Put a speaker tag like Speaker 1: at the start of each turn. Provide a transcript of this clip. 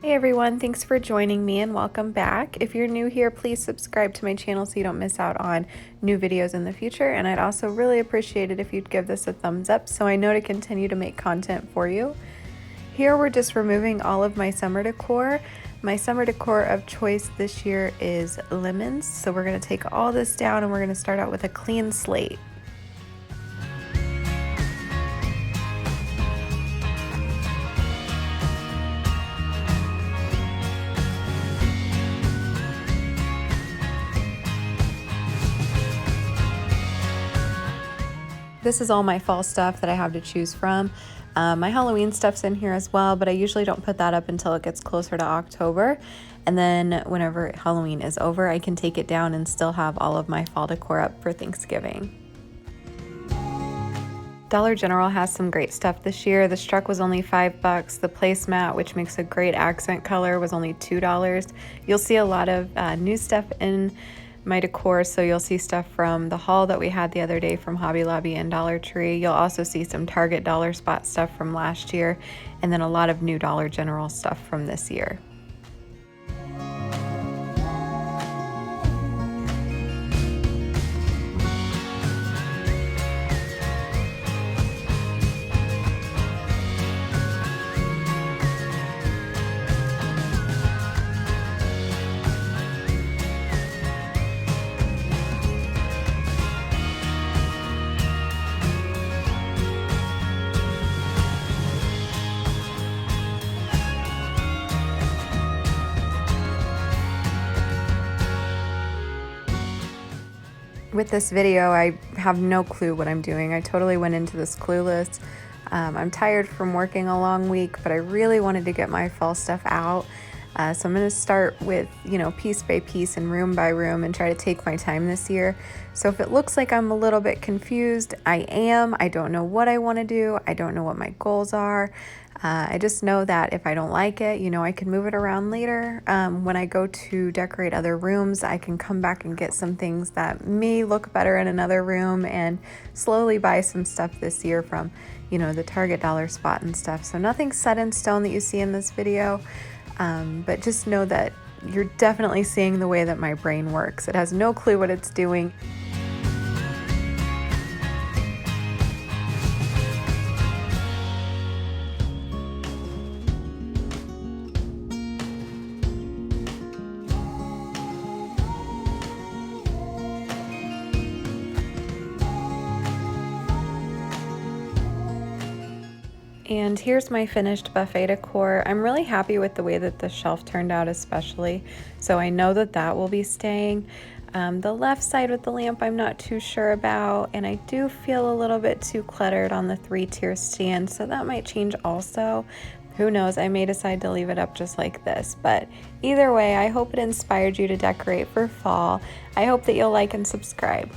Speaker 1: Hey everyone, thanks for joining me and welcome back. If you're new here, please subscribe to my channel so you don't miss out on new videos in the future. And I'd also really appreciate it if you'd give this a thumbs up so I know to continue to make content for you. Here we're just removing all of my summer decor. My summer decor of choice this year is lemons. So we're gonna take all this down and we're gonna start out with a clean slate. This is all my fall stuff that I have to choose from. My Halloween stuff's in here as well, but I usually don't put that up until it gets closer to October. And then whenever Halloween is over, I can take it down and still have all of my fall decor up for Thanksgiving. Dollar General has some great stuff this year. The struck was only $5. The placemat, which makes a great accent color, was only $2. You'll see a lot of new stuff in my decor, so you'll see stuff from the haul that we had the other day from Hobby Lobby and Dollar Tree. You'll also see some Target Dollar Spot stuff from last year, and then a lot of new Dollar General stuff from this year. With this video, I have no clue what I'm doing. I totally went into this clueless. I'm tired from working a long week, but I really wanted to get my fall stuff out. So I'm gonna start with, piece by piece and room by room and try to take my time this year. So if it looks like I'm a little bit confused, I am. I don't know what I wanna do. I don't know what my goals are. I just know that if I don't like it, I can move it around later. When I go to decorate other rooms, I can come back and get some things that may look better in another room and slowly buy some stuff this year from, the Target Dollar Spot and stuff. So nothing's set in stone that you see in this video, but just know that you're definitely seeing the way that my brain works. It has no clue what it's doing. And here's my finished buffet decor. I'm really happy with the way that the shelf turned out especially. So I know that that will be staying. The left side with the lamp I'm not too sure about, and I do feel a little bit too cluttered on the 3-tier stand, so that might change also. Who knows, I may decide to leave it up just like this, but either way, I hope it inspired you to decorate for fall. I hope that you'll like and subscribe.